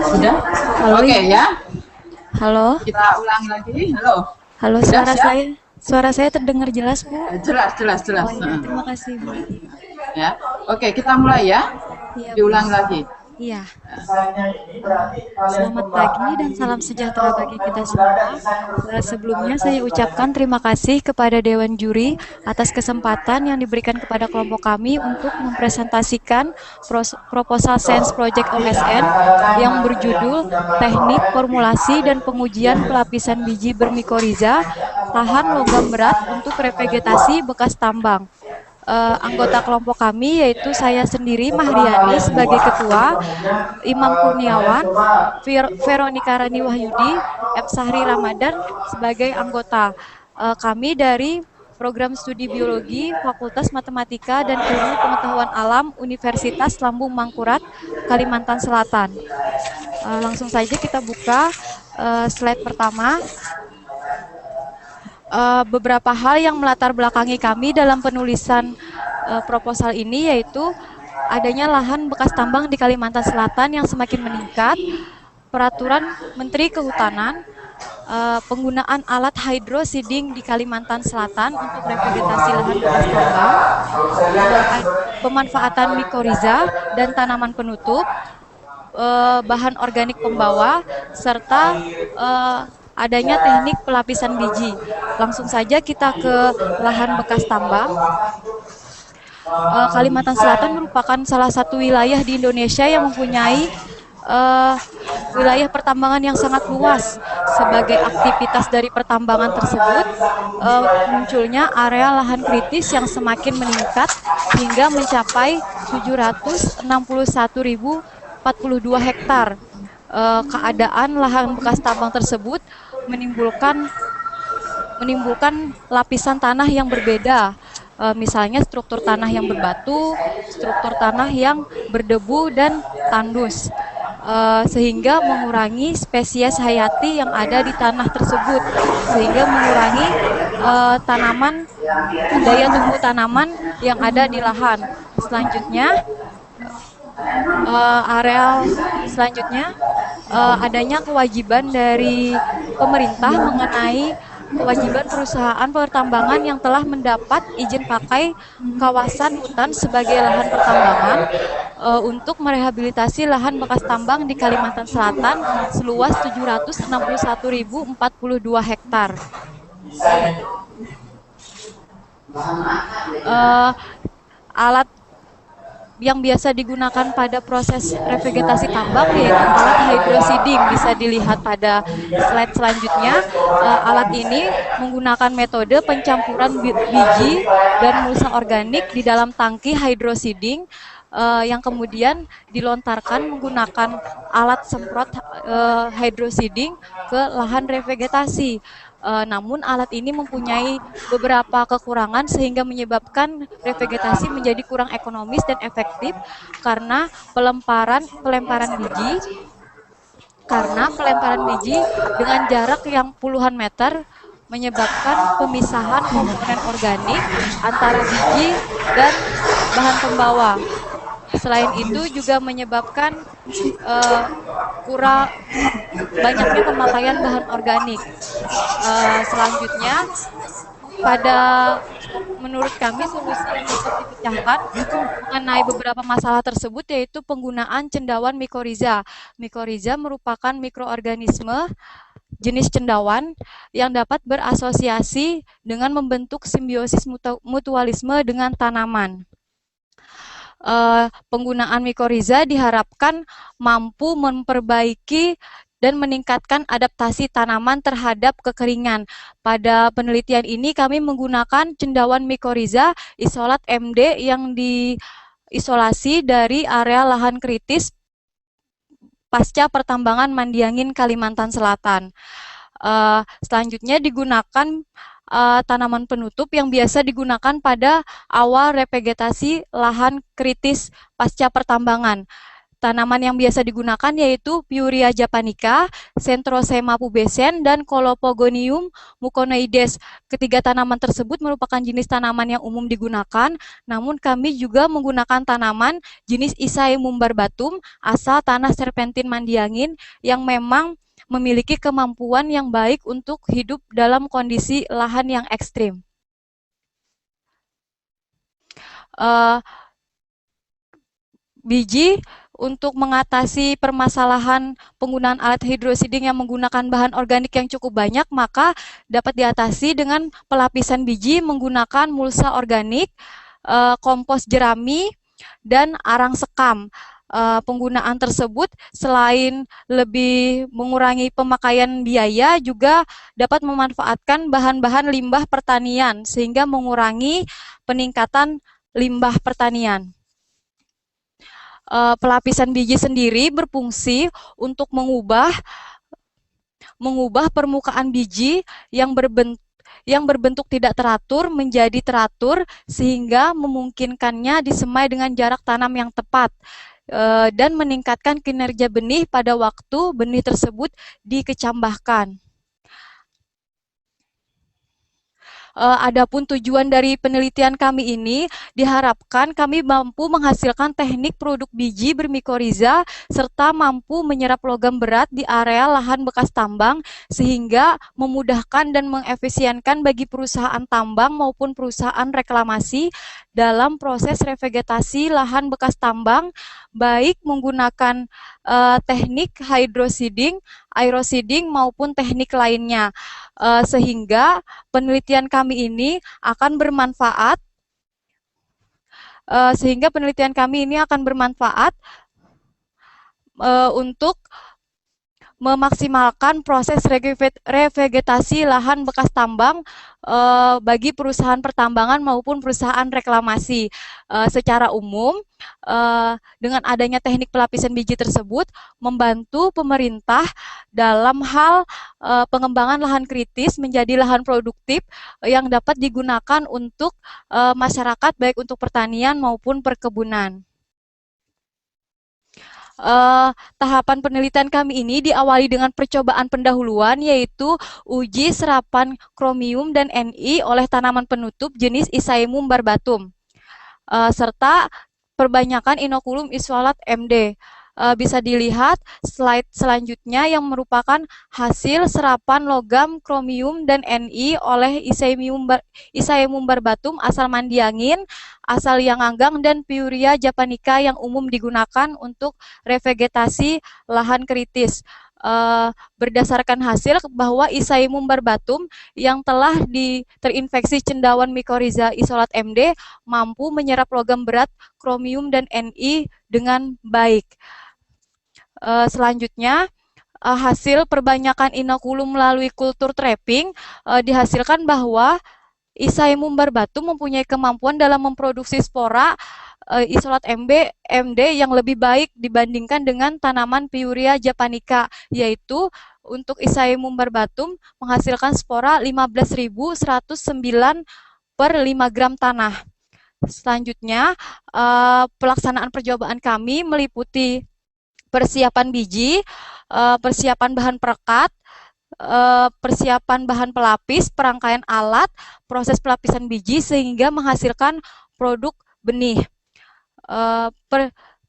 Sudah? Halo, Oke ya. halo, Kita ulang lagi. Halo. halo, Sudah siap? suara saya terdengar jelas, Bu. Jelas, jelas, jelas. Oh iya, terima kasih, Bu. Ya. Oke, kita mulai ya. Iya, Bu. Diulang lagi. Iya. Selamat pagi dan salam sejahtera bagi kita semua. Sebelumnya saya ucapkan terima kasih kepada Dewan Juri atas kesempatan yang diberikan kepada kelompok kami untuk mempresentasikan proposal Science Project OSN yang berjudul Teknik Formulasi dan Pengujian Pelapisan Biji Bermikoriza Tahan Logam Berat untuk Revegetasi Bekas Tambang. Anggota kelompok kami yaitu saya sendiri Mahriani sebagai ketua, Imam Kurniawan, Veronica Rani Wahyudi, M. Sahri Ramadan sebagai anggota. Kami dari Program Studi Biologi Fakultas Matematika dan Ilmu Pengetahuan Alam Universitas Lambung Mangkurat, Kalimantan Selatan. Langsung saja kita buka slide pertama. Beberapa hal yang melatar belakangi kami dalam penulisan proposal ini yaitu adanya lahan bekas tambang di Kalimantan Selatan yang semakin meningkat, peraturan Menteri Kehutanan, penggunaan alat hydroseeding di Kalimantan Selatan untuk revegetasi lahan bekas tambang, pemanfaatan mikoriza dan tanaman penutup, bahan organik pembawa, serta adanya teknik pelapisan biji. Langsung saja kita ke lahan bekas tambang. Kalimantan Selatan merupakan salah satu wilayah di Indonesia yang mempunyai wilayah pertambangan yang sangat luas. Sebagai aktivitas dari pertambangan tersebut, munculnya area lahan kritis yang semakin meningkat hingga mencapai 761.042 hektar. Keadaan lahan bekas tambang tersebut menimbulkan lapisan tanah yang berbeda, misalnya struktur tanah yang berbatu, struktur tanah yang berdebu dan tandus, sehingga mengurangi spesies hayati yang ada di tanah tersebut, sehingga mengurangi daya tumbuh tanaman yang ada di lahan. Selanjutnya, adanya kewajiban dari pemerintah mengenai kewajiban perusahaan pertambangan yang telah mendapat izin pakai kawasan hutan sebagai lahan pertambangan untuk merehabilitasi lahan bekas tambang di Kalimantan Selatan seluas 761.042 hektar. Alat yang biasa digunakan pada proses revegetasi tambang yaitu alat hydroseeding. Bisa dilihat pada slide selanjutnya. Alat ini menggunakan metode pencampuran biji dan mulsa organik di dalam tangki hydroseeding yang kemudian dilontarkan menggunakan alat semprot hydroseeding ke lahan revegetasi. Namun alat ini mempunyai beberapa kekurangan sehingga menyebabkan revegetasi menjadi kurang ekonomis dan efektif karena pelemparan biji dengan jarak yang puluhan meter menyebabkan pemisahan komponen organik antara biji dan bahan pembawa. Selain itu juga menyebabkan kurang banyaknya pemakaian bahan organik. Selanjutnya, menurut kami solusi yang dapat dipecahkan mengenai beberapa masalah tersebut yaitu penggunaan cendawan mikoriza. Mikoriza merupakan mikroorganisme jenis cendawan yang dapat berasosiasi dengan membentuk simbiosis mutualisme dengan tanaman. Penggunaan mikoriza diharapkan mampu memperbaiki dan meningkatkan adaptasi tanaman terhadap kekeringan. Pada penelitian ini kami menggunakan cendawan mikoriza isolat MD yang diisolasi dari area lahan kritis pasca pertambangan Mandiangin, Kalimantan Selatan. Selanjutnya digunakan tanaman penutup yang biasa digunakan pada awal revegetasi lahan kritis pasca pertambangan. Tanaman yang biasa digunakan yaitu Piuria japonica, Centrosema pubescens, dan Colopogonium muconoides. Ketiga tanaman tersebut merupakan jenis tanaman yang umum digunakan, namun kami juga menggunakan tanaman jenis Isaeum barbatum asal tanah serpentin Mandiangin yang memang memiliki kemampuan yang baik untuk hidup dalam kondisi lahan yang ekstrim. Biji untuk mengatasi permasalahan penggunaan alat hidrosiding yang menggunakan bahan organik yang cukup banyak, maka dapat diatasi dengan pelapisan biji menggunakan mulsa organik, kompos jerami, dan arang sekam. Penggunaan tersebut selain lebih mengurangi pemakaian biaya, juga dapat memanfaatkan bahan-bahan limbah pertanian sehingga mengurangi peningkatan limbah pertanian. Pelapisan biji sendiri berfungsi untuk mengubah permukaan biji yang berbentuk tidak teratur menjadi teratur, sehingga memungkinkannya disemai dengan jarak tanam yang tepat dan meningkatkan kinerja benih pada waktu benih tersebut dikecambahkan. Adapun tujuan dari penelitian kami ini, diharapkan kami mampu menghasilkan teknik produk biji bermikoriza serta mampu menyerap logam berat di area lahan bekas tambang, sehingga memudahkan dan mengefisienkan bagi perusahaan tambang maupun perusahaan reklamasi dalam proses revegetasi lahan bekas tambang, baik menggunakan teknik hydroseeding, aeroseeding maupun teknik lainnya, sehingga penelitian kami ini akan bermanfaat untuk memaksimalkan proses revegetasi lahan bekas tambang bagi perusahaan pertambangan maupun perusahaan reklamasi. Secara umum, dengan adanya teknik pelapisan biji tersebut membantu pemerintah dalam hal pengembangan lahan kritis menjadi lahan produktif yang dapat digunakan untuk masyarakat, baik untuk pertanian maupun perkebunan. Tahapan penelitian kami ini diawali dengan percobaan pendahuluan, yaitu uji serapan kromium dan Ni oleh tanaman penutup jenis Isaeum barbatum, serta perbanyakan inokulum isolat MD. Bisa dilihat slide selanjutnya yang merupakan hasil serapan logam kromium dan Ni oleh Isaeum barbatum asal Mandiangin, asal Yanganggang, dan Piuria japonica yang umum digunakan untuk revegetasi lahan kritis. Berdasarkan hasil bahwa Isaeum barbatum yang telah terinfeksi cendawan mikoriza isolat MD mampu menyerap logam berat kromium dan Ni dengan baik. Selanjutnya, hasil perbanyakan inokulum melalui kultur trapping dihasilkan bahwa Isaeum barbatum mempunyai kemampuan dalam memproduksi spora isolat MD yang lebih baik dibandingkan dengan tanaman Piuria japonica, yaitu untuk Isaeum barbatum menghasilkan spora 15.109 per 5 gram tanah. Selanjutnya, pelaksanaan percobaan kami meliputi persiapan biji, persiapan bahan perekat, persiapan bahan pelapis, perangkaian alat, proses pelapisan biji sehingga menghasilkan produk benih.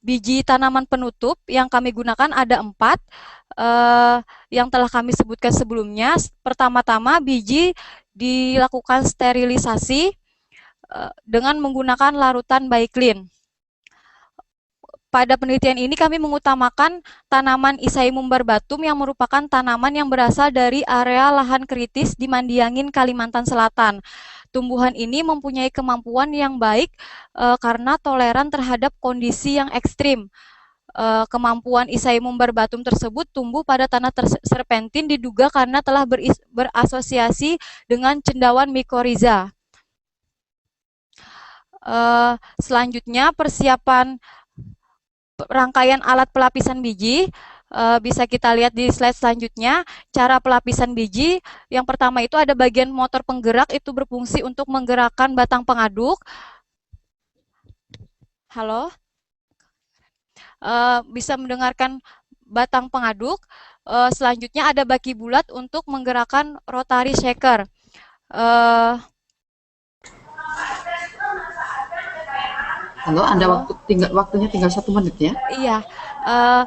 Biji tanaman penutup yang kami gunakan ada 4, yang telah kami sebutkan sebelumnya. Pertama-tama, biji dilakukan sterilisasi dengan menggunakan larutan Baiklin. Pada penelitian ini kami mengutamakan tanaman Isaeum barbatum yang merupakan tanaman yang berasal dari area lahan kritis di Mandiangin, Kalimantan Selatan. Tumbuhan ini mempunyai kemampuan yang baik karena toleran terhadap kondisi yang ekstrim. Kemampuan Isaeum barbatum tersebut tumbuh pada tanah serpentin diduga karena telah berasosiasi dengan cendawan mikoriza. Selanjutnya, persiapan rangkaian alat pelapisan biji, bisa kita lihat di slide selanjutnya. Cara pelapisan biji, yang pertama itu ada bagian motor penggerak, itu berfungsi untuk menggerakkan batang pengaduk. Halo? bisa mendengarkan batang pengaduk. Selanjutnya ada baki bulat untuk menggerakkan rotary shaker. Eh, Halo, Anda Halo. waktunya tinggal 1 menit ya. Iya, eh,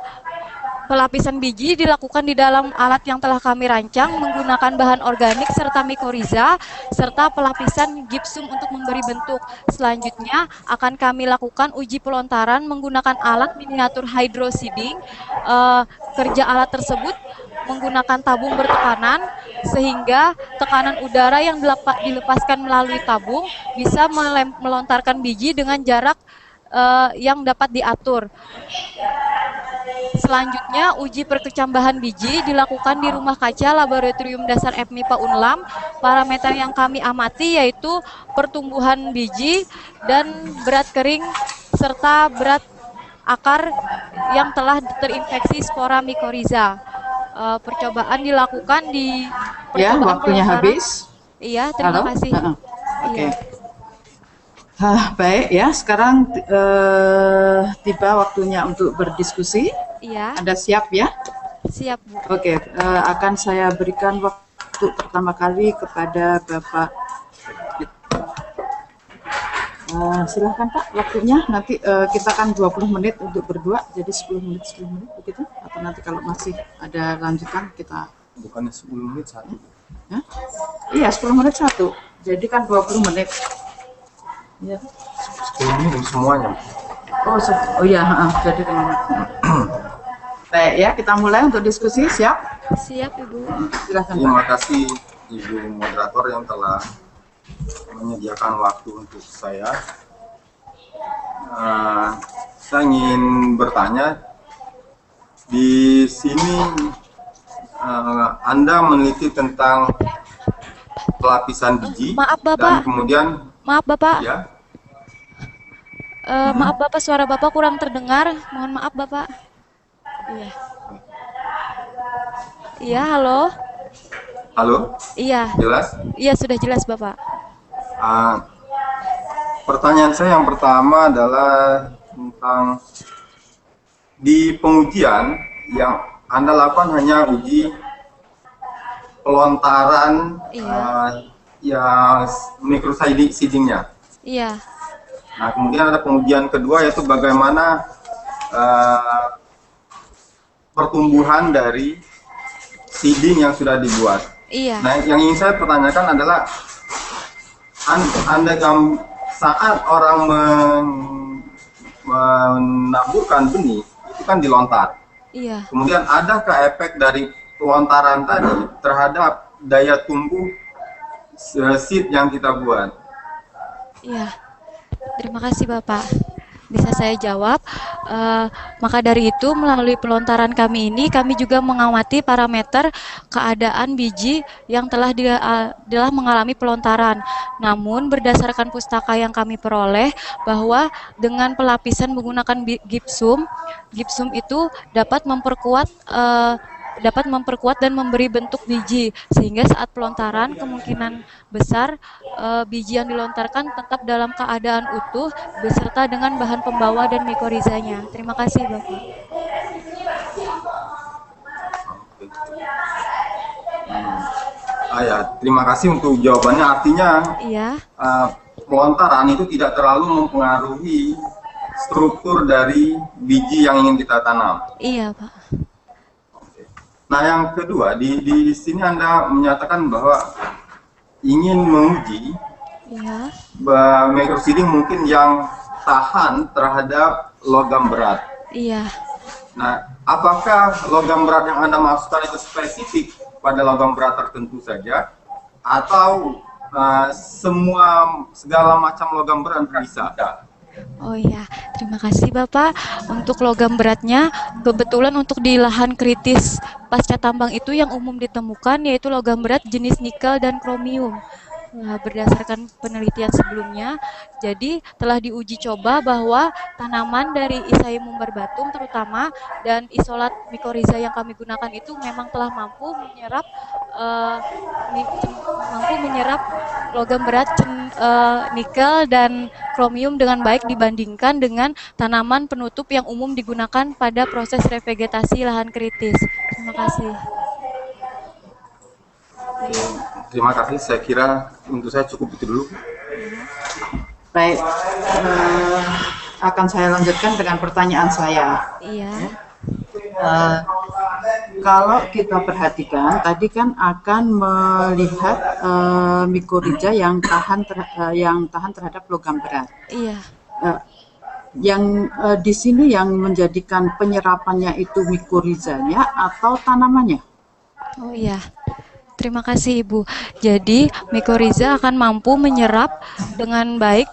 pelapisan biji dilakukan di dalam alat yang telah kami rancang menggunakan bahan organik serta mikoriza serta pelapisan gipsum untuk memberi bentuk. Selanjutnya akan kami lakukan uji pelontaran menggunakan alat miniatur hydro seeding. Kerja alat tersebut menggunakan tabung bertekanan sehingga tekanan udara yang dilepaskan melalui tabung bisa melontarkan biji dengan jarak yang dapat diatur. Selanjutnya, uji perkecambahan biji dilakukan di Rumah Kaca Laboratorium Dasar FMIPA Unlam. Parameter yang kami amati yaitu pertumbuhan biji dan berat kering serta berat akar yang telah terinfeksi spora mycorrhiza. Percobaan dilakukan di Ya, percobaan waktunya pelontaran. habis. Iya, terima Halo? kasih. Oke. Iya, Baik ya, sekarang tiba waktunya untuk berdiskusi. iya, Anda siap ya? siap Bu. Oke, akan saya berikan waktu pertama kali kepada Bapak. Silahkan Pak, waktunya nanti kita kan 20 menit untuk berdua, jadi 10 menit begitu. Atau nanti kalau masih ada lanjutan kita. Bukannya 10 menit satu. Ya? Iya, 10 menit satu. Jadi kan 20 menit. Ya. 10 menit semuanya. Oh iya, jadi dengan baik ya, kita mulai untuk diskusi. Siap? Siap Ibu. Silahkan Pak. Terima kasih Ibu moderator yang telah menyediakan waktu untuk saya. Saya ingin bertanya, di sini Anda meneliti tentang pelapisan biji Maaf dan Bapak, kemudian maaf Bapak. ya Maaf Bapak, suara Bapak kurang terdengar. Mohon maaf Bapak. Iya. Iya, halo. halo, Iya, jelas? iya sudah jelas Bapak. Pertanyaan saya yang pertama adalah tentang di pengujian yang Anda lakukan hanya uji pelontaran ya microseeding-nya. Iya, Nah, kemudian ada pengujian kedua yaitu bagaimana pertumbuhan dari seeding yang sudah dibuat. iya, Nah, yang ingin saya pertanyakan adalah saat orang menaburkan benih itu kan dilontar. iya, Kemudian adakah efek dari pelontaran tadi terhadap daya tumbuh seed yang kita buat? iya. Terima kasih Bapak. Bisa saya jawab. Maka dari itu melalui pelontaran kami ini kami juga mengamati parameter keadaan biji yang telah mengalami pelontaran. Namun berdasarkan pustaka yang kami peroleh bahwa dengan pelapisan menggunakan gipsum itu dapat memperkuat dan memberi bentuk biji sehingga saat pelontaran kemungkinan besar biji yang dilontarkan tetap dalam keadaan utuh beserta dengan bahan pembawa dan mikorizanya. Terima kasih Bapak. Ya, terima kasih untuk jawabannya. Artinya Iya, pelontaran itu tidak terlalu mempengaruhi struktur dari biji yang ingin kita tanam. iya Pak. Nah, yang kedua, di sini Anda menyatakan bahwa ingin menguji Iya, microseeding mungkin yang tahan terhadap logam berat. iya. Nah, apakah logam berat yang Anda maksudkan itu spesifik pada logam berat tertentu saja, atau segala macam logam berat bisa? Oh iya, terima kasih Bapak. Untuk logam beratnya, kebetulan untuk di lahan kritis pasca tambang itu yang umum ditemukan yaitu logam berat jenis nikel dan kromium. berdasarkan penelitian sebelumnya, jadi telah diuji coba bahwa tanaman dari Isaeum barbatum terutama dan isolat mikorizа yang kami gunakan itu memang telah mampu menyerap eh, mampu menyerap logam berat nikel dan kromium dengan baik dibandingkan dengan tanaman penutup yang umum digunakan pada proses revegetasi lahan kritis. Terima kasih. Terima kasih. Saya kira untuk saya cukup itu dulu. Baik, akan saya lanjutkan dengan pertanyaan saya. Iya. Kalau kita perhatikan, tadi kan akan melihat mikorizа yang tahan terhadap logam berat. Iya. Yang di sini yang menjadikan penyerapannya itu mikorizanya atau tanamannya? Oh iya. Terima kasih Ibu. Jadi mikorizа akan mampu menyerap dengan baik,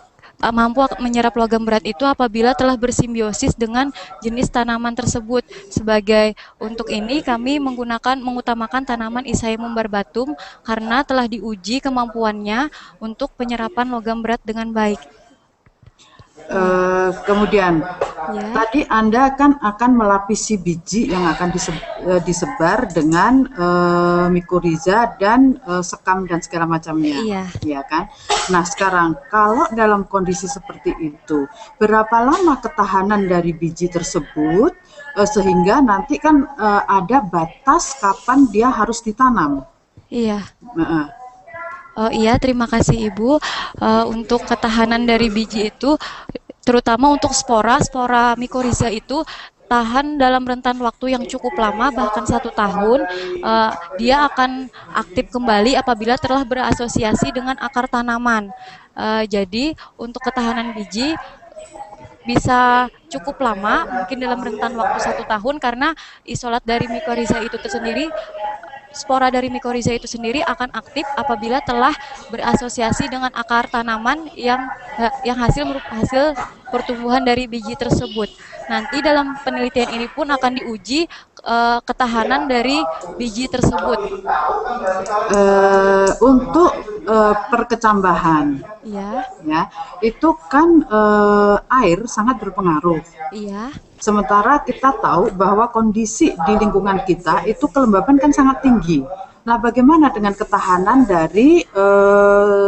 mampu menyerap logam berat itu apabila telah bersimbiosis dengan jenis tanaman tersebut. Sebagai untuk ini kami mengutamakan tanaman Isaeum barbatum karena telah diuji kemampuannya untuk penyerapan logam berat dengan baik. Kemudian Ya. tadi Anda kan akan melapisi biji yang akan disebar dengan mikorizа dan sekam dan segala macamnya. Iya. Ya kan? Nah, sekarang kalau dalam kondisi seperti itu, berapa lama ketahanan dari biji tersebut sehingga nanti kan ada batas kapan dia harus ditanam? Iya. Iya, terima kasih Ibu. Untuk ketahanan dari biji itu, terutama untuk spora mikorizа itu tahan dalam rentan waktu yang cukup lama, bahkan 1 tahun. Dia akan aktif kembali apabila telah berasosiasi dengan akar tanaman. Jadi untuk ketahanan biji bisa cukup lama, mungkin dalam rentan waktu 1 tahun, karena isolat dari mikorizа itu tersendiri, spora dari mikorizа itu sendiri akan aktif apabila telah berasosiasi dengan akar tanaman yang hasil pertumbuhan dari biji tersebut. Nanti dalam penelitian ini pun akan diuji ketahanan dari biji tersebut. Untuk perkecambahan, ya, itu kan air sangat berpengaruh. Iya. Sementara kita tahu bahwa kondisi di lingkungan kita itu kelembaban kan sangat tinggi. Nah, bagaimana dengan ketahanan dari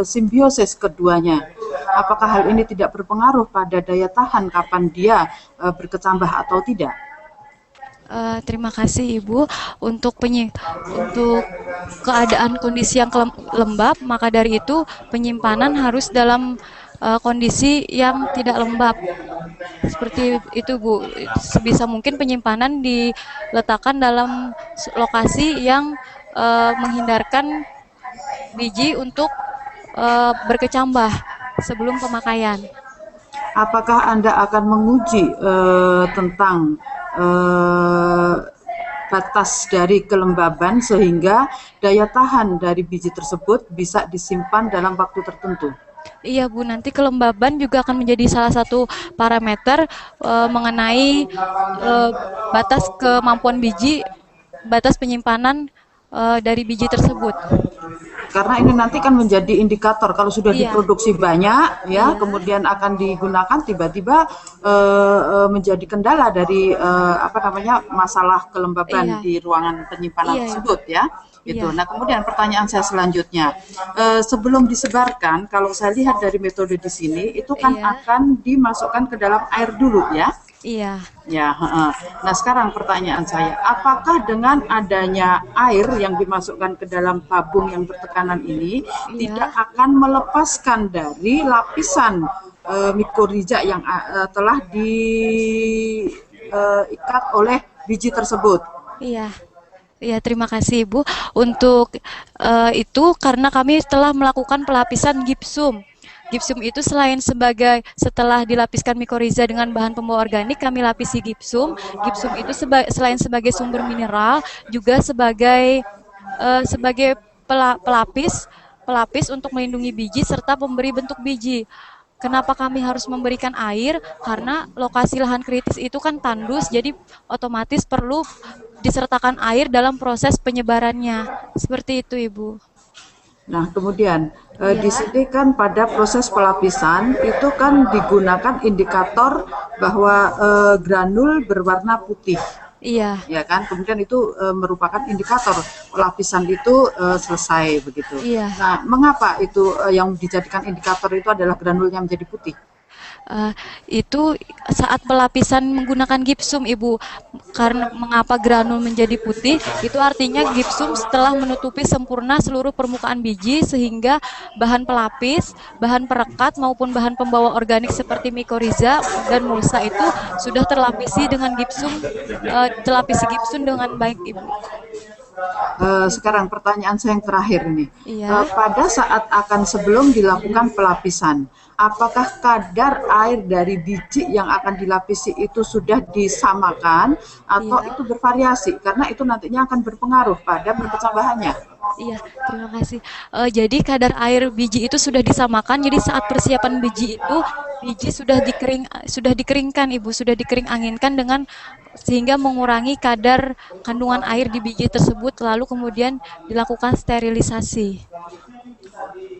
simbiosis keduanya? Apakah hal ini tidak berpengaruh pada daya tahan kapan dia berkecambah atau tidak? Terima kasih Ibu. Untuk keadaan kondisi yang lembab, maka dari itu penyimpanan harus dalam kondisi yang tidak lembab. Seperti itu Bu. Sebisa mungkin penyimpanan diletakkan dalam lokasi yang menghindarkan biji untuk berkecambah sebelum pemakaian. Apakah Anda akan menguji tentang batas dari kelembaban sehingga daya tahan dari biji tersebut bisa disimpan dalam waktu tertentu? Iya Bu, nanti kelembaban juga akan menjadi salah satu parameter mengenai batas kemampuan biji, batas penyimpanan dari biji tersebut. Karena ini nanti kan menjadi indikator kalau sudah diproduksi banyak, kemudian akan digunakan tiba-tiba menjadi kendala dari masalah kelembaban di ruangan penyimpanan tersebut ya. Itu. Nah, kemudian pertanyaan saya selanjutnya, sebelum disebarkan, kalau saya lihat dari metode di sini, itu kan akan dimasukkan ke dalam air dulu ya? Iya. Ya. Nah, sekarang pertanyaan saya, apakah dengan adanya air yang dimasukkan ke dalam tabung yang bertekanan ini tidak akan melepaskan dari lapisan mikorizа yang telah diikat oleh biji tersebut? Iya. Ya, terima kasih Ibu. Untuk itu karena kami telah melakukan pelapisan gipsum. Gipsum itu setelah dilapiskan mikorizа dengan bahan pembawa organik, kami lapisi gipsum. Gipsum itu selain sebagai sumber mineral, juga sebagai pelapis untuk melindungi biji serta pemberi bentuk biji. Kenapa kami harus memberikan air? Karena lokasi lahan kritis itu kan tandus, jadi otomatis perlu disertakan air dalam proses penyebarannya. Seperti itu, Ibu. Nah, kemudian Di Iya, sini kan pada proses pelapisan itu kan digunakan indikator bahwa granul berwarna putih, iya, ya kan? Kemudian itu merupakan indikator pelapisan itu selesai begitu. iya. Nah, mengapa itu yang dijadikan indikator itu adalah granulnya menjadi putih? Eh, itu saat pelapisan menggunakan gipsum, Ibu. Karena mengapa granul menjadi putih, itu artinya gipsum setelah menutupi sempurna seluruh permukaan biji sehingga bahan pelapis, bahan perekat maupun bahan pembawa organik seperti mikoriza dan mulsa itu sudah terlapisi dengan gipsum, terlapisi gipsum dengan baik, Ibu. Gitu. Sekarang pertanyaan saya yang terakhir ini. Iya, Pada saat sebelum dilakukan pelapisan, apakah kadar air dari biji yang akan dilapisi itu sudah disamakan atau iya. itu bervariasi? Karena itu nantinya akan berpengaruh pada Iya. berpecah bahannya. Iya, terima kasih. Jadi kadar air biji itu sudah disamakan. Jadi saat persiapan biji itu, biji sudah dikeringkan, Ibu, sudah dikering anginkan dengan sehingga mengurangi kadar kandungan air di biji tersebut, lalu kemudian dilakukan sterilisasi.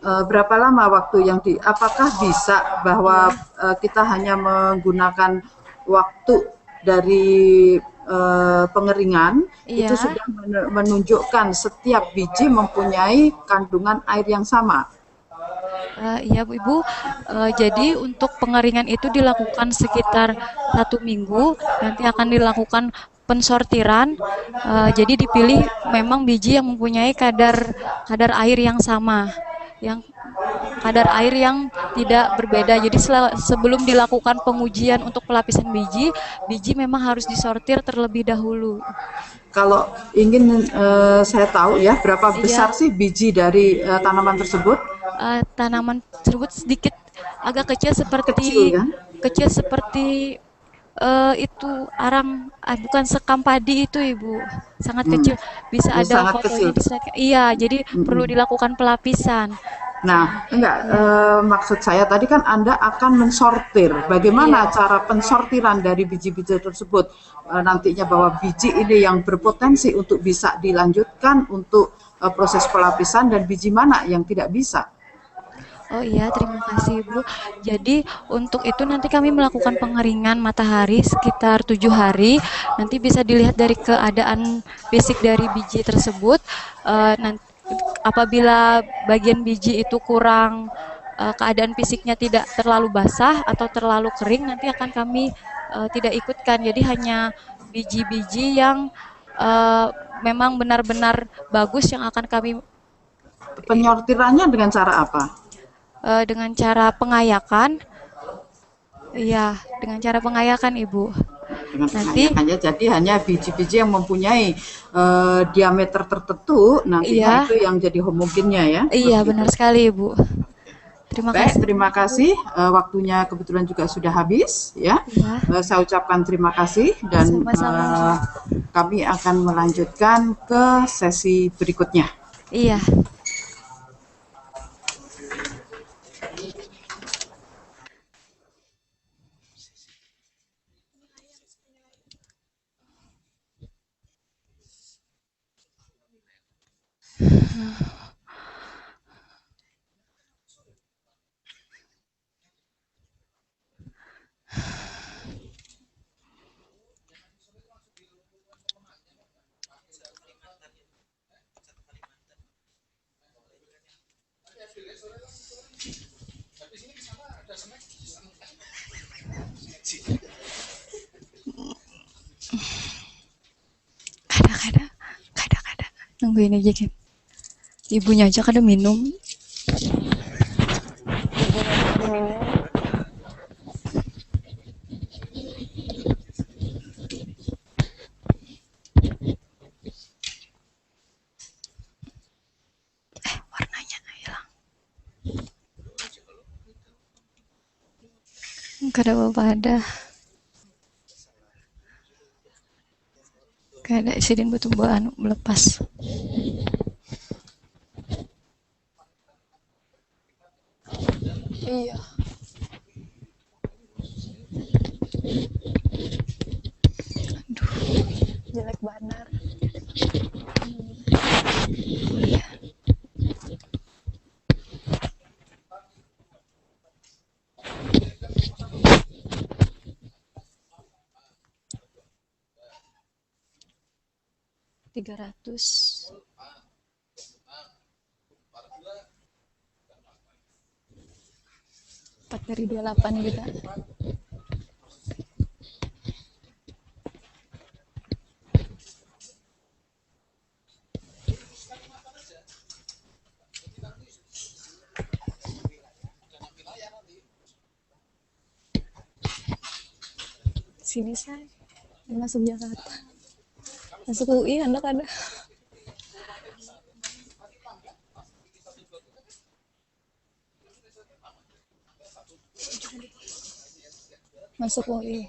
Berapa lama waktu yang apakah bisa bahwa Iya, kita hanya menggunakan waktu dari pengeringan itu iya. sudah menunjukkan setiap biji mempunyai kandungan air yang sama. Iya, Bu, Ibu. Jadi untuk pengeringan itu dilakukan sekitar 1 minggu. Nanti akan dilakukan pensortiran. Jadi dipilih memang biji yang mempunyai kadar kadar air yang sama, yang kadar air yang tidak berbeda. Jadi sebelum dilakukan pengujian untuk pelapisan biji, biji memang harus disortir terlebih dahulu. Kalau ingin saya tahu ya berapa Iya, besar sih biji dari tanaman tersebut? tanaman tersebut sedikit agak Kecil kan? kecil seperti itu arang, bukan sekam padi itu, Ibu, sangat Hmm, kecil, bisa ada sangat fotonya, kecil. bisa, iya, jadi perlu Mm-mm. dilakukan pelapisan. Nah, enggak, Iya, maksud saya tadi kan Anda akan mensortir. Bagaimana iya. cara pensortiran dari biji-biji tersebut? Nantinya bahwa biji ini yang berpotensi untuk bisa dilanjutkan untuk proses pelapisan dan biji mana yang tidak bisa. Oh iya, terima kasih, Bu. Jadi untuk itu nanti kami melakukan pengeringan matahari sekitar 7 hari. Nanti bisa dilihat dari keadaan fisik dari biji tersebut. Nanti apabila bagian biji itu kurang, keadaan fisiknya tidak terlalu basah atau terlalu kering, nanti akan kami tidak ikutkan. Jadi hanya biji-biji yang eh, memang benar-benar bagus yang akan kami, Penyortirannya dengan cara apa? dengan cara pengayakan. Iya, dengan cara pengayakan, Ibu. Dengan Nanti, pengayakan ya. Jadi hanya biji-biji yang mempunyai diameter tertentu nantinya iya, itu yang jadi homogennya ya, iya seperti itu. benar sekali, Ibu. Terima Baik, kasih. terima kasih. Waktunya kebetulan juga sudah habis, ya. Iya, Saya ucapkan terima kasih dan sama-sama. kami akan melanjutkan ke sesi berikutnya. Iya. Kada-kada, kada-kada. Nungguin aja, Kim. Ibunya aja kada minum. Warnanya hilang. Kada apa-apa ada. Kada sidin betul anu melepas. Iya. Aduh, jelek banar. Iya. 300. 4 dari 28 juta. Sini saya masuk Jakarta, masuk UI anak ada. Masuk UI.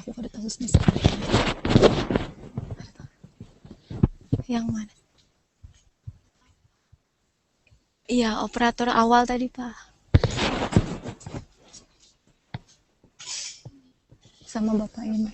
Aku ada tahu semester. Yang mana? Iya, operator awal tadi, Pak. Sama Bapak ini.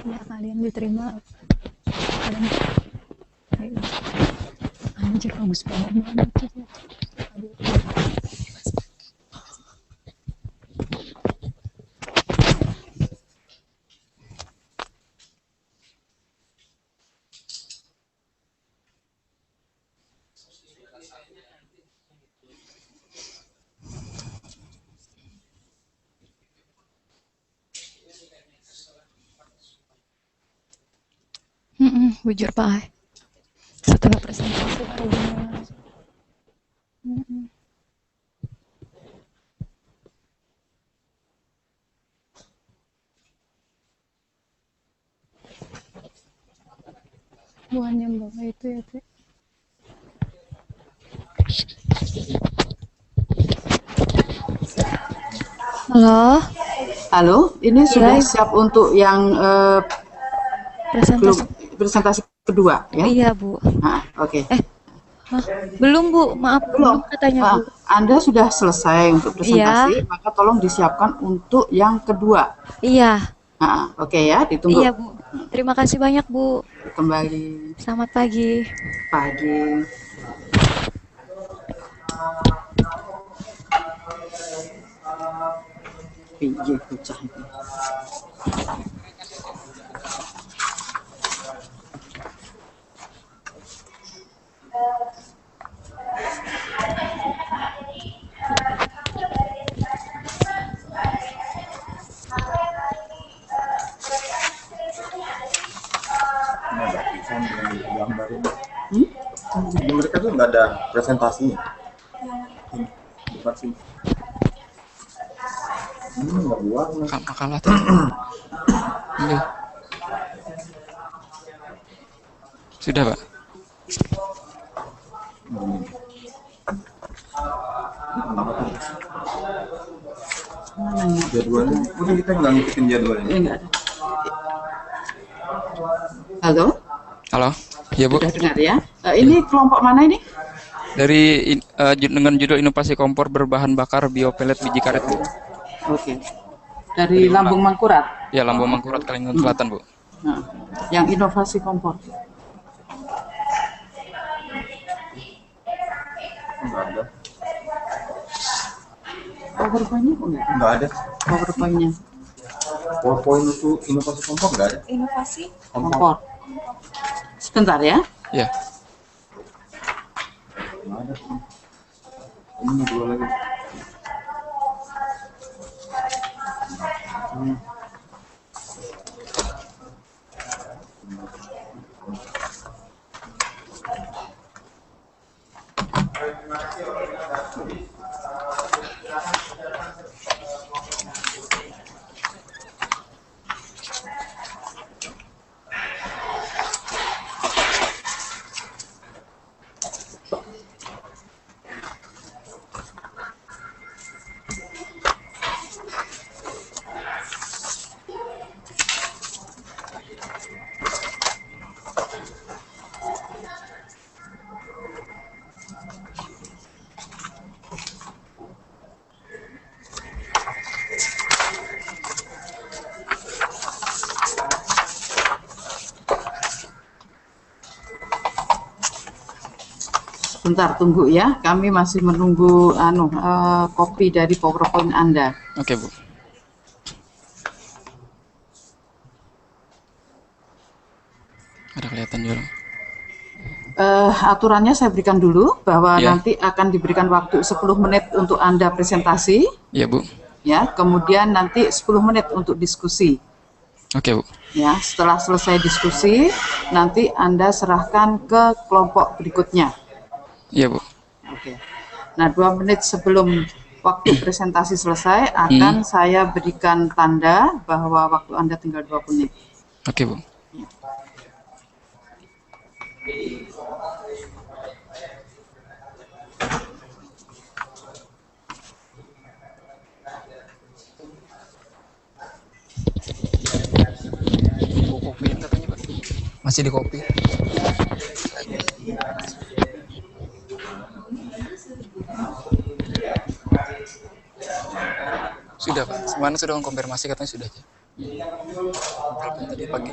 Ya, kalian diterima. Kalian anjir bagus banget. Bujur Pak. Setelah presentasi baru mulai. Bukan yang bawa itu ya, Teh. Halo. Halo, ini sudah siap untuk yang presentasi kedua ya? Iya, Bu. Nah, oke. Belum, Bu. Maaf, belum katanya, Bu. Anda sudah selesai untuk presentasi, maka tolong disiapkan untuk yang kedua. Iya. Nah, oke ya, ditunggu. Iya, Bu. Terima kasih banyak, Bu. Kembali. Selamat pagi. Pagi. Piye bocah ini. Mereka tuh nggak ada presentasinya. Bukan sih. Ini nggak buat. Kalah tuh. Iya. Sudah, Pak. Jadwalnya, udah kita nggak ngikutin jadwalnya. Enggak ada. Halo? Halo, ya Bu. Sudah dengar ya? Ini kelompok mana ini? Dari dengan judul Inovasi Kompor Berbahan Bakar Biopelet Biji Karet, Bu. Oke. Dari Lambung Mangkurat? Ya, Lambung Mangkurat, Kalimantan Selatan, Bu. Nah, yang inovasi kompor. Nggak ada. PowerPoint-nya kok nggak ada? Nggak ada. PowerPoint-nya. PowerPoint itu inovasi kompor nggak ada. Inovasi Kompor. Sebentar ya. Ya. Nggak ada. Ini dua lagi. Bentar, tunggu ya. Kami masih menunggu kopi dari PowerPoint Anda. Oke, Bu. Ada kelihatan juga. Aturannya saya berikan dulu bahwa Ya. nanti akan diberikan waktu 10 menit untuk Anda presentasi. Iya, Bu. Ya, kemudian nanti 10 menit untuk diskusi. Oke, Bu. Ya, setelah selesai diskusi, nanti Anda serahkan ke kelompok berikutnya. Iya, Bu. Oke. Nah, 2 menit sebelum waktu presentasi selesai, akan saya berikan tanda bahwa waktu Anda tinggal 20 menit. Oke, Bu. Kopiin katanya, Pak. Masih di kopi. Sudah, Pak. Semana sudah mengkonfirmasi, katanya sudah aja. Telepon tadi pagi.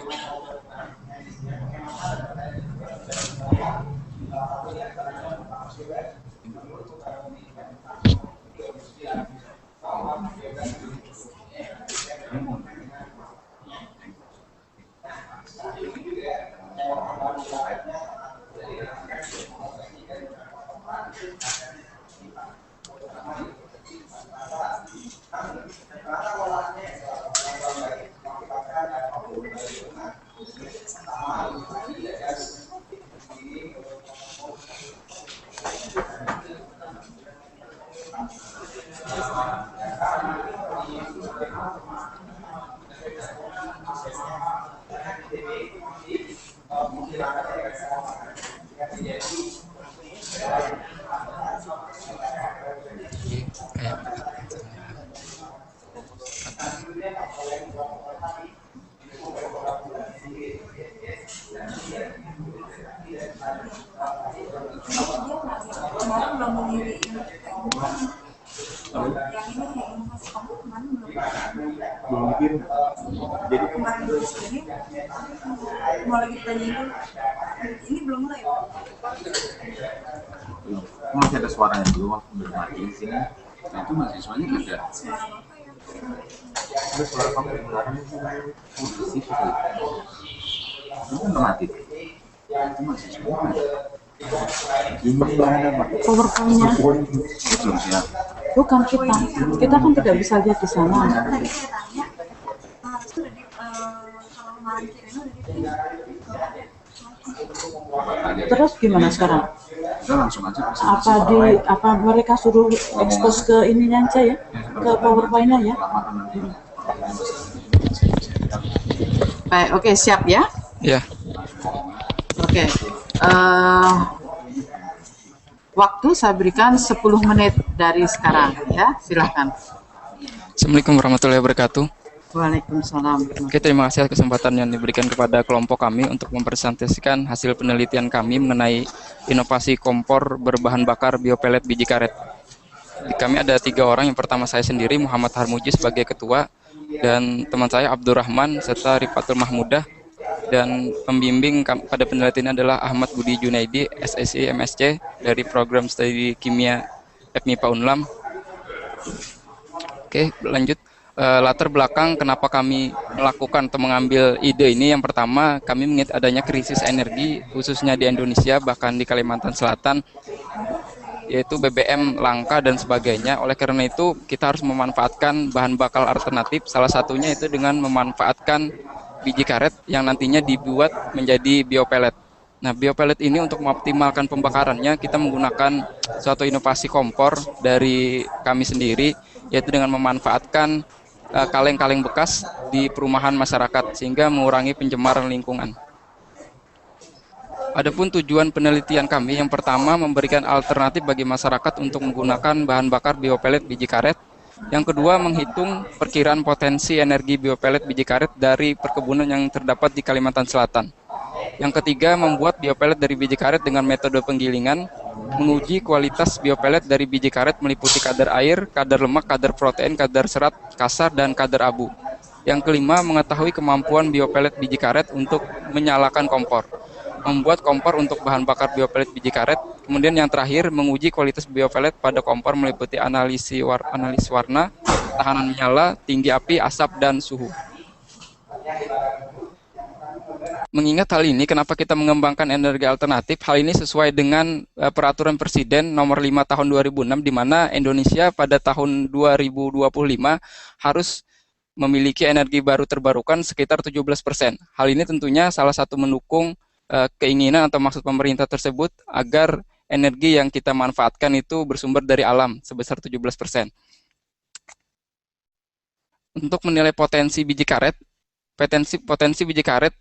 Masih ada suaranya dulu waktu bermati di sini. Nah itu mahasiswanya ada. Ada suara kamu dengaran itu di situ. Itu kan mati. Itu mahasiswa. Ini ada Pak. PowerPoint-nya Belum siap. bukan kita. Kita kan tidak bisa lihat di sana. Terus gimana sekarang? Udah langsung aja presentasi. Apa mereka suruh expose ke ininya aja ya? Ke PowerPoint-nya ya? Baik, oke, siap ya? Ya. Oke. Waktu saya berikan 10 menit dari sekarang ya. Silakan. Assalamualaikum warahmatullahi wabarakatuh. Waalaikumsalam. Oke, terima kasih atas kesempatan yang diberikan kepada kelompok kami untuk mempresentasikan hasil penelitian kami mengenai inovasi kompor berbahan bakar biopelet biji karet. Kami ada 3 orang. Yang pertama saya sendiri, Muhammad Harmuji sebagai ketua, dan teman saya Abdurrahman serta Rifatul Mahmudah, dan pembimbing pada penelitian adalah Ahmad Budi Junaidi, SSI MSc dari program studi kimia FMIPA Unlam. Oke, lanjut. Latar belakang kenapa kami melakukan atau mengambil ide ini, yang pertama kami mengingat adanya krisis energi khususnya di Indonesia, bahkan di Kalimantan Selatan, yaitu BBM langka dan sebagainya. Oleh karena itu kita harus memanfaatkan bahan bakar alternatif, salah satunya itu dengan memanfaatkan biji karet yang nantinya dibuat menjadi biopelet. Nah, biopelet ini untuk mengoptimalkan pembakarannya kita menggunakan suatu inovasi kompor dari kami sendiri, yaitu dengan memanfaatkan kaleng-kaleng bekas di perumahan masyarakat sehingga mengurangi pencemaran lingkungan. Adapun tujuan penelitian kami, yang pertama memberikan alternatif bagi masyarakat untuk menggunakan bahan bakar biopelet biji karet. Yang kedua, menghitung perkiraan potensi energi biopelet biji karet dari perkebunan yang terdapat di Kalimantan Selatan. Yang ketiga, membuat biopelet dari biji karet dengan metode penggilingan, menguji kualitas biopelet dari biji karet meliputi kadar air, kadar lemak, kadar protein, kadar serat kasar, dan kadar abu. Yang kelima, mengetahui kemampuan biopelet biji karet untuk menyalakan kompor. Membuat kompor untuk bahan bakar biopelet biji karet, Kemudian yang terakhir, menguji kualitas biopelet pada kompor meliputi analisis warna, tahanan menyala, tinggi api, asap, dan suhu. Mengingat hal ini, kenapa kita mengembangkan energi alternatif? Hal ini sesuai dengan Peraturan Presiden Nomor 5 Tahun 2006, di mana Indonesia pada tahun 2025 harus memiliki energi baru terbarukan sekitar 17%. Hal ini tentunya salah satu mendukung keinginan atau maksud pemerintah tersebut agar energi yang kita manfaatkan itu bersumber dari alam sebesar 17%. Untuk menilai potensi biji karet, potensi biji karet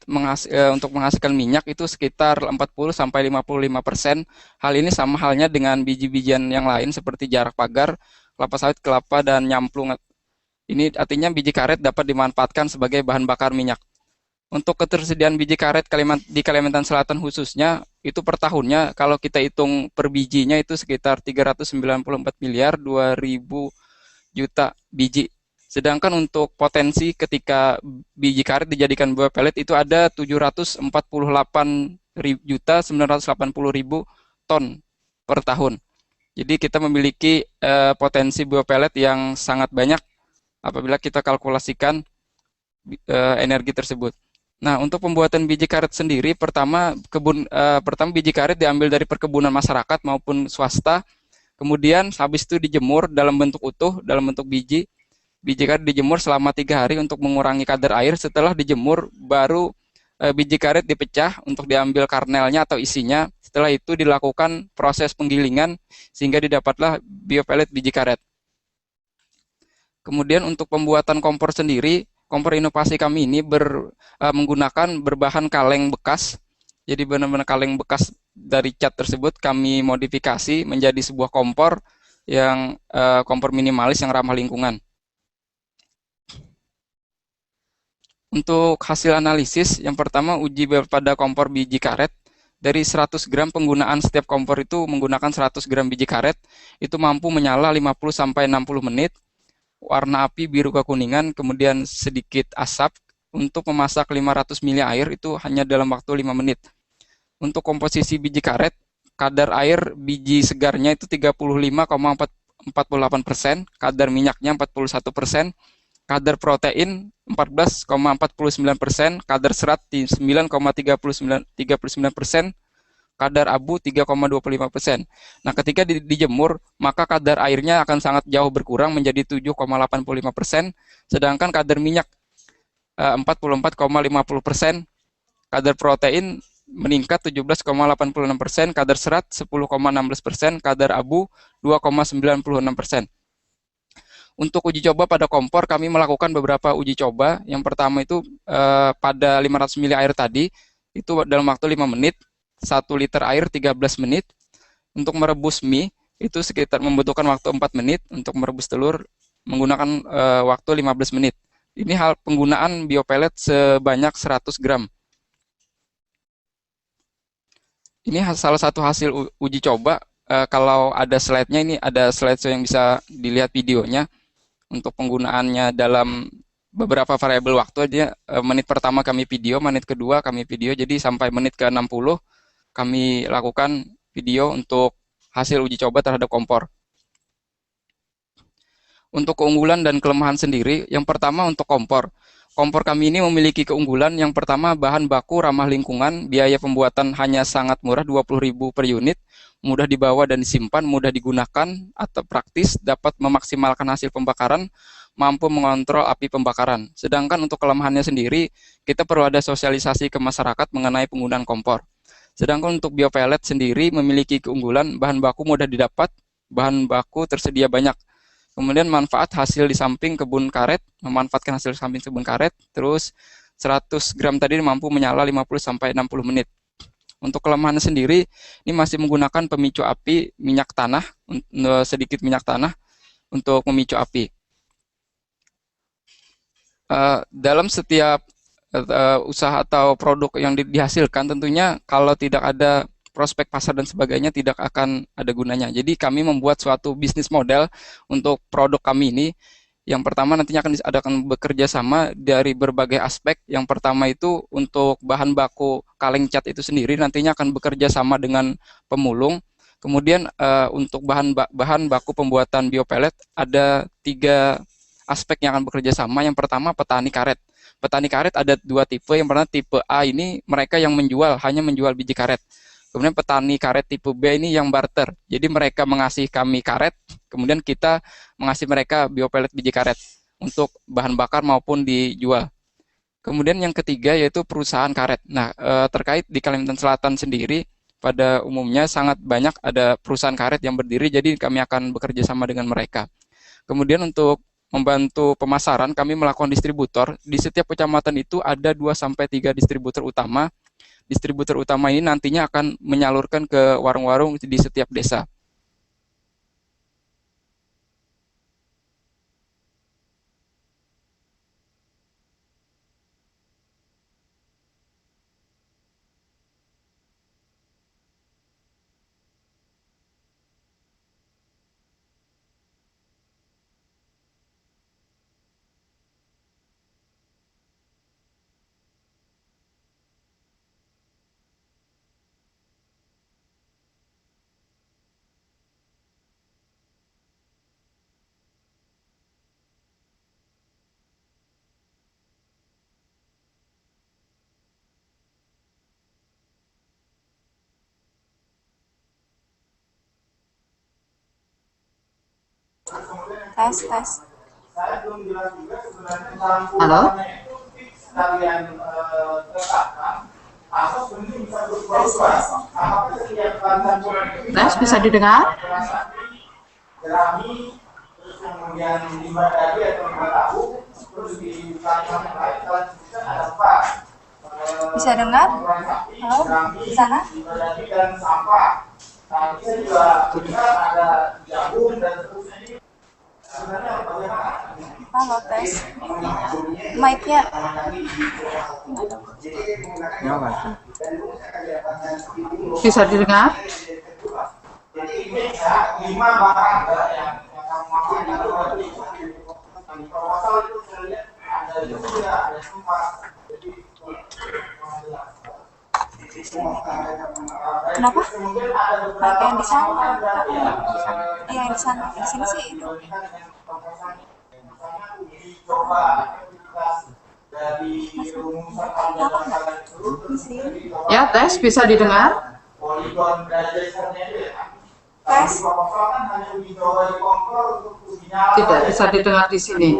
untuk menghasilkan minyak itu sekitar 40-55%. Hal ini sama halnya dengan biji-bijian yang lain seperti jarak pagar, kelapa sawit, kelapa, dan nyamplung. Ini artinya biji karet dapat dimanfaatkan sebagai bahan bakar minyak. Untuk ketersediaan biji karet di Kalimantan Selatan khususnya, itu per tahunnya kalau kita hitung per bijinya itu sekitar 394 miliar 2.000 juta biji. Sedangkan untuk potensi ketika biji karet dijadikan biopelet itu ada 748.980.000 ton per tahun. Jadi kita memiliki potensi biopelet yang sangat banyak apabila kita kalkulasikan energi tersebut. Nah, untuk pembuatan biji karet sendiri, pertama biji karet diambil dari perkebunan masyarakat maupun swasta, kemudian habis itu dijemur dalam bentuk utuh, dalam bentuk biji. Biji karet dijemur selama 3 hari untuk mengurangi kadar air. Setelah dijemur, baru biji karet dipecah untuk diambil karnelnya atau isinya. Setelah itu dilakukan proses penggilingan sehingga didapatlah biopelet biji karet. Kemudian untuk pembuatan kompor sendiri, kompor inovasi kami ini menggunakan berbahan kaleng bekas. Jadi benar-benar kaleng bekas dari cat tersebut kami modifikasi menjadi sebuah kompor yang kompor minimalis yang ramah lingkungan. Untuk hasil analisis, yang pertama uji pada kompor biji karet. Dari 100 gram penggunaan setiap kompor itu menggunakan 100 gram biji karet, itu mampu menyala 50-60 menit. Warna api biru kekuningan, kemudian sedikit asap. Untuk memasak 500 ml air itu hanya dalam waktu 5 menit. Untuk komposisi biji karet, kadar air biji segarnya itu 35,48%, kadar minyaknya 41%, kadar protein 14,49%, kadar serat 9,39%, kadar abu 3,25%. Nah, ketika dijemur, maka kadar airnya akan sangat jauh berkurang menjadi 7,85%, sedangkan kadar minyak 44,50%, kadar protein meningkat 17,86%, kadar serat 10,16%, kadar abu 2,96%. Untuk uji coba pada kompor, kami melakukan beberapa uji coba. Yang pertama itu pada 500 ml air tadi, itu dalam waktu 5 menit, 1 liter air 13 menit. Untuk merebus mie, itu sekitar membutuhkan waktu 4 menit. Untuk merebus telur, menggunakan waktu 15 menit. Ini hal penggunaan biopelet sebanyak 100 gram. Ini salah satu hasil uji coba. Kalau ada slide-nya, ini ada slide yang bisa dilihat videonya. Untuk penggunaannya dalam beberapa variabel waktu aja, menit pertama kami video, menit kedua kami video, jadi sampai menit ke-60 kami lakukan video untuk hasil uji coba terhadap kompor. Untuk keunggulan dan kelemahan sendiri, yang pertama untuk kompor. Kompor kami ini memiliki keunggulan, yang pertama bahan baku ramah lingkungan, biaya pembuatan hanya sangat murah 20.000 per unit, mudah dibawa dan disimpan, mudah digunakan, atau praktis, dapat memaksimalkan hasil pembakaran, mampu mengontrol api pembakaran. Sedangkan untuk kelemahannya sendiri, kita perlu ada sosialisasi ke masyarakat mengenai penggunaan kompor. Sedangkan untuk biopelet sendiri memiliki keunggulan, bahan baku mudah didapat, bahan baku tersedia banyak. Kemudian manfaat hasil di samping kebun karet, memanfaatkan hasil samping kebun karet, terus 100 gram tadi mampu menyala 50-60 menit. Untuk kelemahannya sendiri, ini masih menggunakan pemicu api minyak tanah, sedikit minyak tanah untuk memicu api. Dalam setiap usaha atau produk yang dihasilkan, tentunya kalau tidak ada prospek pasar dan sebagainya tidak akan ada gunanya. Jadi kami membuat suatu bisnis model untuk produk kami ini. Yang pertama nantinya akan bekerja sama dari berbagai aspek. Yang pertama itu untuk bahan baku kaleng cat itu sendiri nantinya akan bekerja sama dengan pemulung. Kemudian untuk bahan baku pembuatan biopelet ada 3 aspek yang akan bekerja sama. Yang pertama petani karet. Petani karet ada 2 tipe. Yang pertama tipe A ini mereka yang hanya menjual biji karet. Kemudian petani karet tipe B ini yang barter. Jadi mereka mengasih kami karet, kemudian kita mengasih mereka biopelet biji karet untuk bahan bakar maupun dijual. Kemudian yang ketiga yaitu perusahaan karet. Nah, terkait di Kalimantan Selatan sendiri, pada umumnya sangat banyak ada perusahaan karet yang berdiri, jadi kami akan bekerja sama dengan mereka. Kemudian untuk membantu pemasaran, kami melakukan distributor. Di setiap kecamatan itu ada 2-3 distributor utama. Distributor utama ini nantinya akan menyalurkan ke warung-warung di setiap desa. Tes. Halo? Tes, bisa didengar? Bisa dengar? Halo? Di sana? Halo, tes. Mic-nya Bisa didengar? kenapa? Mic yang di sana. Yang di sana. Di sini sih itu. Ya, tes, bisa didengar? Tes. Tidak bisa didengar di sini.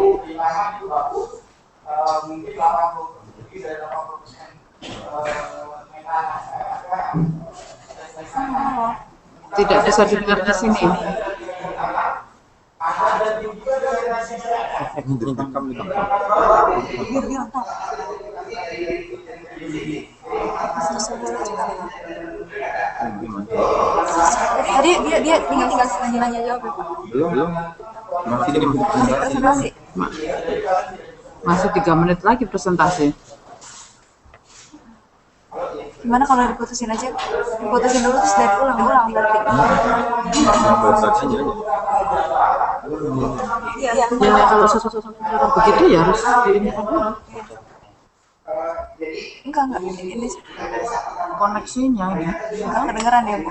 Tidak bisa didengar di sini. Tadi dia tinggal nanya jawab ya, Pak? Belum. Masih presentasi. Masih 3 menit lagi presentasi. Gimana kalau diputusin aja? Diputusin dulu terus dari ulang berarti. Iya. Ya, kalau sesuatu begitu ya harus diinfokan dulu. Enggak. Ini Koneksinya ini. enggak kedengeran ya, Bu.